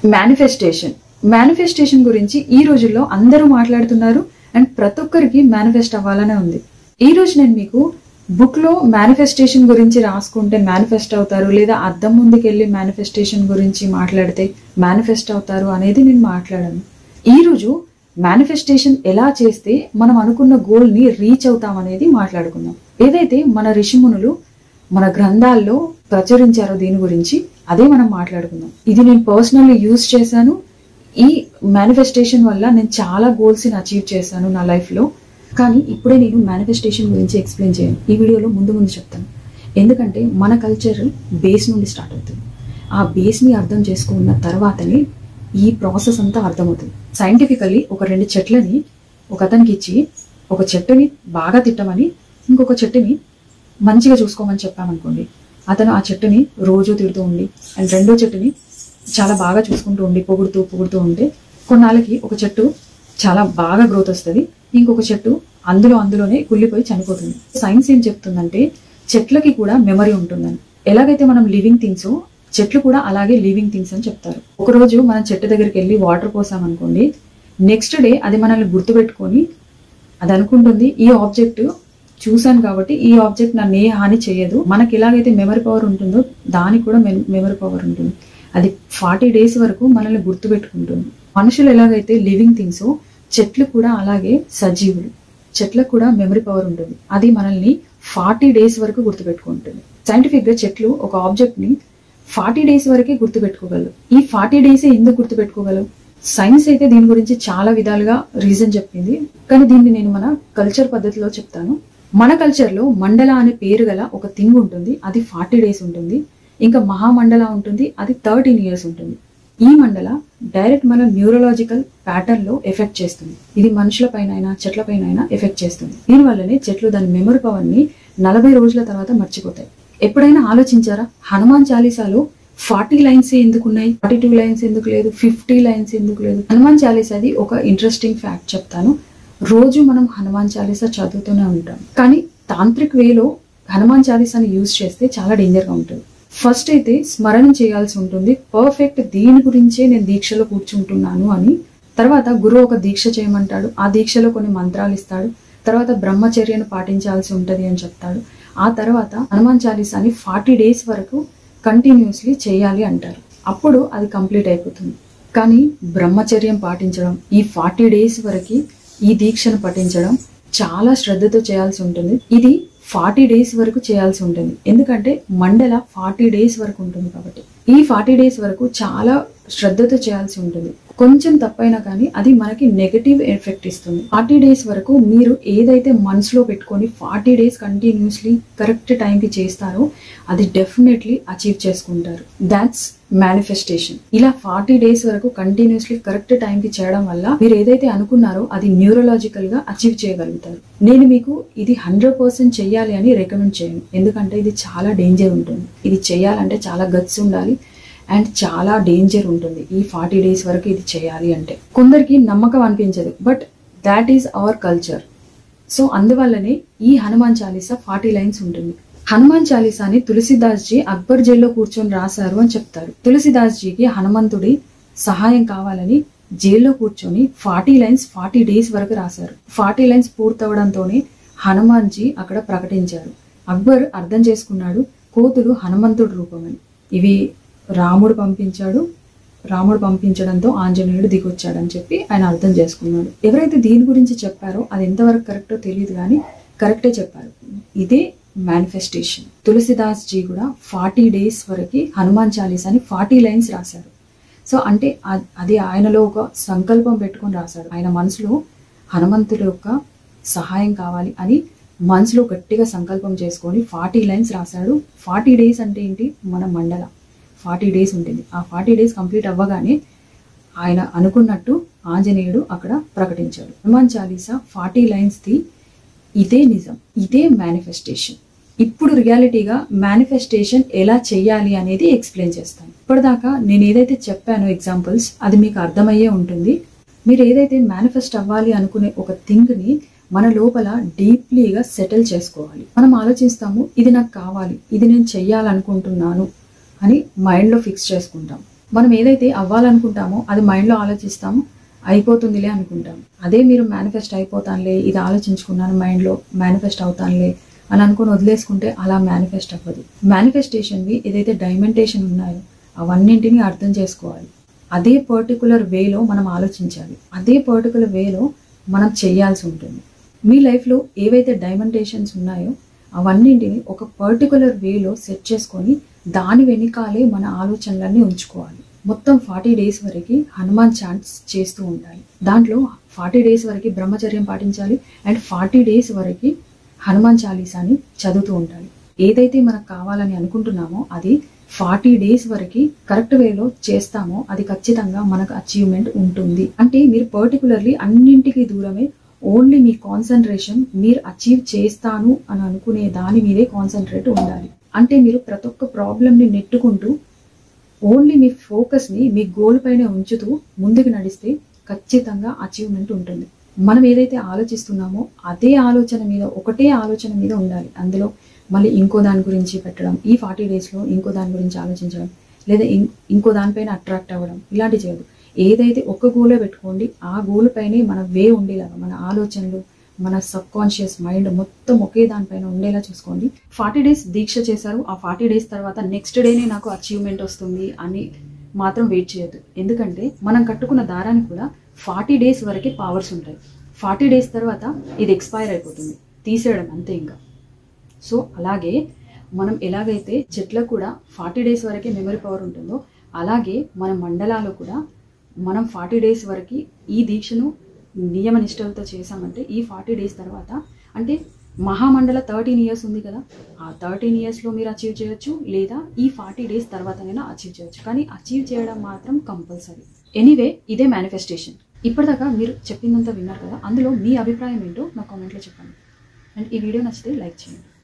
Manifestation గురించి ఈ రోజుల్లో అందరూ మాట్లాడుతున్నారు అండ్ ప్రతి ఒక్కరికి మేనిఫెస్ట్ అవ్వాలనే ఉంది. ఈ రోజు నేను మీకు బుక్ లో మేనిఫెస్టేషన్ గురించి రాసుకుంటే మేనిఫెస్ట్ అవుతారు, లేదా అద్దం ముందుకు వెళ్ళి మేనిఫెస్టేషన్ గురించి మాట్లాడితే మేనిఫెస్ట్ అవుతారు అనేది నేను మాట్లాడాను. ఈ రోజు మేనిఫెస్టేషన్ ఎలా చేస్తే మనం అనుకున్న గోల్ ని రీచ్ అవుతాం అనేది మాట్లాడుకుందాం. ఏదైతే మన ఋషిమునులు మన గ్రంథాల్లో ప్రచురించారో దీని గురించి అదే మనం మాట్లాడుకుందాం. ఇది నేను పర్సనల్లీ యూజ్ చేశాను. ఈ మేనిఫెస్టేషన్ వల్ల నేను చాలా గోల్స్ ని అచీవ్ చేశాను నా లైఫ్ లో. కానీ ఇప్పుడే నేను మేనిఫెస్టేషన్ గురించి ఎక్స్ప్లెయిన్ చేయను, ఈ వీడియోలో ముందు చెప్తాను. ఎందుకంటే మన కల్చర్ బేస్ నుండి స్టార్ట్ అవుతుంది. ఆ బేస్ ని అర్థం చేసుకున్న తర్వాతనే ఈ ప్రాసెస్ అంతా అర్థమవుతుంది. సైంటిఫికల్లీ ఒక 2 చెట్లని ఒక అతనికి ఇచ్చి ఒక చెట్టుని బాగా తిట్టమని ఇంకొక చెట్టుని మంచిగా చూసుకోమని చెప్పామనుకోండి, అతను ఆ చెట్టుని రోజు తిడుతూ ఉండి అండ్ రెండో చెట్టుని చాలా బాగా చూసుకుంటూ ఉండి పొగుడుతూ ఉంటే కొన్నాళ్ళకి ఒక చెట్టు చాలా బాగా గ్రోత్ వస్తుంది, ఇంకొక చెట్టు అందులోనే కుళ్ళిపోయి చనిపోతుంది. సైన్స్ ఏం చెప్తుందంటే చెట్లకి కూడా మెమరీ ఉంటుందని. ఎలాగైతే మనం లివింగ్ థింగ్స్, చెట్లు కూడా అలాగే లివింగ్ థింగ్స్ అని చెప్తారు. ఒక రోజు మనం చెట్టు దగ్గరికి వెళ్ళి వాటర్ పోసామనుకోండి, నెక్స్ట్ డే అది మనల్ని గుర్తుపెట్టుకొని అది అనుకుంటుంది ఈ ఆబ్జెక్ట్ చూసాను కాబట్టి ఈ ఆబ్జెక్ట్ నన్ను ఏ హాని చేయదు. మనకి ఎలాగైతే మెమరీ పవర్ ఉంటుందో దానికి కూడా మెమరీ పవర్ ఉంటుంది. అది 40 days వరకు మనల్ని గుర్తుపెట్టుకుంటుంది. మనుషులు ఎలాగైతే లివింగ్ థింగ్స్, చెట్లు కూడా అలాగే సజీవులు. చెట్లకు కూడా మెమరీ పవర్ ఉంటుంది. అది మనల్ని 40 days వరకు గుర్తుపెట్టుకుంటుంది. సైంటిఫిక్ గా చెట్లు ఒక ఆబ్జెక్ట్ ని 40 days వరకే గుర్తుపెట్టుకోగలరు. ఈ 40 days ఎందుకు గుర్తుపెట్టుకోగలరు? సైన్స్ అయితే దీని గురించి చాలా విధాలుగా రీజన్ చెప్పింది, కానీ దీన్ని నేను మన కల్చర్ పద్ధతిలో చెప్తాను. మన కల్చర్ లో మండల అనే పేరు గల ఒక థింగ్ ఉంటుంది, అది 40 days ఉంటుంది. ఇంకా మహామండల ఉంటుంది, అది 13 years ఉంటుంది. ఈ మండల డైరెక్ట్ మన న్యూరలాజికల్ ప్యాటర్న్ లో ఎఫెక్ట్ చేస్తుంది. ఇది మనుషుల పైన అయినా చెట్ల పైన అయినా ఎఫెక్ట్ చేస్తుంది. దీనివల్లనే చెట్లు దాని మెమరీ పవర్ ని 40 రోజుల తర్వాత మర్చిపోతాయి. ఎప్పుడైనా ఆలోచించారా, హనుమాన్ చాలీసాలో 40 lines ఎందుకున్నాయి, 42 lines ఎందుకు లేదు, 50 lines ఎందుకు లేదు? హనుమాన్ చాలీసాది ఒక ఇంట్రెస్టింగ్ ఫ్యాక్ట్ చెప్తాను. రోజు మనం హనుమాన్ చాలీసా చదువుతూనే ఉంటాం, కానీ తాంత్రిక్ వేలో హనుమాన్ చాలీసాని యూజ్ చేస్తే చాలా డేంజర్ గా ఉంటుంది. ఫస్ట్ అయితే స్మరణం చేయాల్సి ఉంటుంది, పర్ఫెక్ట్ దీని గురించే నేను దీక్షలో కూర్చుంటున్నాను అని. తర్వాత గురువు ఒక దీక్ష చేయమంటాడు, ఆ దీక్షలో కొన్ని మంత్రాలు ఇస్తాడు. తర్వాత బ్రహ్మచర్యను పాటించాల్సి ఉంటది అని చెప్తాడు. ఆ తర్వాత హనుమాన్ చాలీసాని 40 days వరకు కంటిన్యూస్లీ చేయాలి అంటారు. అప్పుడు అది కంప్లీట్ అయిపోతుంది. కానీ బ్రహ్మచర్యం పాటించడం, ఈ 40 days వరకు ఈ దీక్షను పఠించడం చాలా శ్రద్ధతో చేయాల్సి ఉంటుంది. ఇది 40 days వరకు చేయాల్సి ఉంటుంది. ఎందుకంటే మండల 40 days వరకు ఉంటుంది కాబట్టి ఈ 40 days వరకు చాలా శ్రద్ధతో చేయాల్సి ఉంటుంది. కొంచెం తప్పైనా కానీ అది మనకి నెగటివ్ ఎఫెక్ట్ ఇస్తుంది. 40 days వరకు మీరు ఏదైతే మనసులో పెట్టుకొని 40 days కంటిన్యూస్లీ కరెక్ట్ టైంకి చేస్తారో అది డెఫినెట్లీ అచీవ్ చేసుకుంటారు. That's manifestation. ఇలా 40 days వరకు కంటిన్యూస్లీ కరెక్ట్ టైంకి చేయడం వల్ల మీరు ఏదైతే అనుకున్నారో అది న్యూరలాజికల్ గా అచీవ్ చేయగలుగుతారు. నేను మీకు ఇది 100% చెయ్యాలి అని రికమెండ్ చేయను, ఎందుకంటే ఇది చాలా డేంజర్ ఉంటుంది. ఇది చేయాలంటే చాలా గట్స్ ఉండాలి అండ్ చాలా డేంజర్ ఉంటుంది. ఈ 40 days వరకు ఇది చేయాలి అంటే కొందరికి నమ్మకం అనిపించదు, but that is our culture. So అందువల్లనే ఈ హనుమాన్ చాలీసా 40 lines ఉంటుంది. హనుమాన్ చాలీసాని తులసిదాస్ జీ అక్బర్ జైల్లో కూర్చొని రాశారు అని చెప్తారు. తులసిదాస్ జీకి హనుమంతుడి సహాయం కావాలని జైల్లో కూర్చొని 40 lines 40 days వరకు రాశారు. 40 lines పూర్తవడంతోనే హనుమాన్ జీ అక్కడ ప్రకటించారు. అక్బర్ అర్థం చేసుకున్నాడు, కోతులు హనుమంతుడి రూపమని. ఇవి రాముడు పంపించడంతో ఆంజనేయుడు దిగొచ్చాడని చెప్పి ఆయన అర్థం చేసుకున్నాడు. ఎవరైతే దీని గురించి చెప్పారో అది ఎంతవరకు కరెక్టో తెలియదు, కానీ కరెక్టే చెప్పారు. ఇదే మేనిఫెస్టేషన్. తులసిదాస్ జీ కూడా 40 days వరకు హనుమాన్ చాలీసాని 40 lines రాశారు. సో అంటే అది ఆయనలో ఒక సంకల్పం పెట్టుకొని రాశాడు. ఆయన మనసులో హనుమంతుడి యొక్క సహాయం కావాలి అని మనసులో గట్టిగా సంకల్పం చేసుకొని 40 lines రాశాడు. 40 days అంటే ఏంటి, మన మండల 40 days ఉంటుంది. ఆ 40 days కంప్లీట్ అవ్వగానే ఆయన అనుకున్నట్టు ఆంజనేయుడు అక్కడ ప్రకటించాడు. హనుమాన్ చాలీసా 40 lines ది ఇదే నిజం, ఇదే మేనిఫెస్టేషన్. ఇప్పుడు రియాలిటీగా మేనిఫెస్టేషన్ ఎలా చెయ్యాలి అనేది ఎక్స్ప్లెయిన్ చేస్తాను. ఇప్పటిదాకా నేను ఏదైతే చెప్పానో ఎగ్జాంపుల్స్ అది మీకు అర్థమయ్యే ఉంటుంది. మీరు ఏదైతే మేనిఫెస్ట్ అవ్వాలి అనుకునే ఒక థింగ్ ని మన లోపల డీప్లీగా సెటిల్ చేసుకోవాలి. మనం ఆలోచిస్తాము, ఇది నాకు కావాలి, ఇది నేను చెయ్యాలనుకుంటున్నాను అని మైండ్ లో ఫిక్స్ చేసుకుంటాం. మనం ఏదైతే అవ్వాలనుకుంటామో అది మైండ్లో ఆలోచిస్తాము, అయిపోతుందిలే అనుకుంటాం. అదే మీరు మేనిఫెస్ట్ అయిపోతానులే, ఇది ఆలోచించుకున్నాను మైండ్లో, మేనిఫెస్ట్ అవుతానులే అని అనుకుని వదిలేసుకుంటే అలా మేనిఫెస్ట్ అవ్వదు. మేనిఫెస్టేషన్వి ఏదైతే డైమెంటేషన్ ఉన్నాయో అవన్నింటినీ అర్థం చేసుకోవాలి. అదే పర్టికులర్ వేలో మనం ఆలోచించాలి, అదే పర్టికులర్ వేలో మనం చేయాల్సి ఉంటుంది. మీ లైఫ్లో ఏవైతే డైమెంటేషన్స్ ఉన్నాయో అవన్నింటినీ ఒక పర్టికులర్ వేలో సెట్ చేసుకొని దాని వెనకాలే మన ఆలోచనలన్నీ ఉంచుకోవాలి. మొత్తం 40 days వరకు హనుమాన్ చాంట్స్ చేస్తూ ఉండాలి. దాంట్లో 40 days వరకు బ్రహ్మచర్యం పాటించాలి అండ్ 40 days వరకు హనుమాన్ చాలీసాని చదువుతూ ఉండాలి. ఏదైతే మనకు కావాలని అనుకుంటున్నామో అది 40 days వరకు కరెక్ట్ వేలో చేస్తామో అది ఖచ్చితంగా మనకు అచీవ్మెంట్ ఉంటుంది. అంటే మీరు పర్టికులర్లీ అన్నింటికి దూరమే ఓన్లీ మీ కాన్సన్ట్రేషన్ మీరు అచీవ్ చేస్తాను అని అనుకునే దాని మీదే కాన్సన్ట్రేట్ ఉండాలి. అంటే మీరు ప్రతి ఒక్క ప్రాబ్లమ్ని నెట్టుకుంటూ ఓన్లీ మీ ఫోకస్ని మీ గోల్ పైన ఉంచుతూ ముందుకు నడిస్తే ఖచ్చితంగా అచీవ్మెంట్ ఉంటుంది. మనం ఏదైతే ఆలోచిస్తున్నామో అదే ఆలోచన మీద, ఒకటే ఆలోచన మీద ఉండాలి. అందులో మళ్ళీ ఇంకో దాని గురించి పెట్టడం, ఈ 40 daysలో ఇంకో దాని గురించి ఆలోచించడం, లేదా ఇంకో దానిపైన అట్రాక్ట్ అవ్వడం, ఇలాంటి చేయదు. ఏదైతే ఒక గోలే పెట్టుకోండి, ఆ గోల్ పైనే మన వే ఉండేలాగా, మన ఆలోచనలు, మన సబ్ కాన్షియస్ మైండ్ మొత్తం ఒకే దానిపైన ఉండేలా చూసుకోండి. 40 days దీక్ష చేశారు, ఆ 40 days తర్వాత నెక్స్ట్ డేనే నాకు అచీవ్మెంట్ వస్తుంది అని మాత్రం వెయిట్ చేయొద్దు. ఎందుకంటే మనం కట్టుకున్న దారానికి కూడా 40 days వరకే పవర్స్ ఉంటాయి. 40 days తర్వాత ఇది ఎక్స్పైర్ అయిపోతుంది, తీసేయడం అంతే ఇంకా. సో అలాగే మనం ఎలాగైతే చెట్లకు కూడా 40 days వరకే మెమరీ పవర్ ఉంటుందో అలాగే మన మండలాలు కూడా మనం 40 days వరకు ఈ దీక్షను నియమ నిష్టలతో చేసామంటే ఈ 40 days తర్వాత, అంటే మహామండల 13 years ఉంది కదా, ఆ 13 yearsలో మీరు అచీవ్ చేయొచ్చు, లేదా ఈ 40 days తర్వాతనైనా అచీవ్ చేయొచ్చు. కానీ అచీవ్ చేయడం మాత్రం కంపల్సరీ. ఎనీవే, ఇదే మేనిఫెస్టేషన్. ఇప్పటిదాకా మీరు చెప్పిందంతా విన్నారు కదా, అందులో మీ అభిప్రాయం ఏంటో నా కామెంట్లో చెప్పండి. అండ్ ఈ వీడియో నచ్చితే లైక్ చేయండి.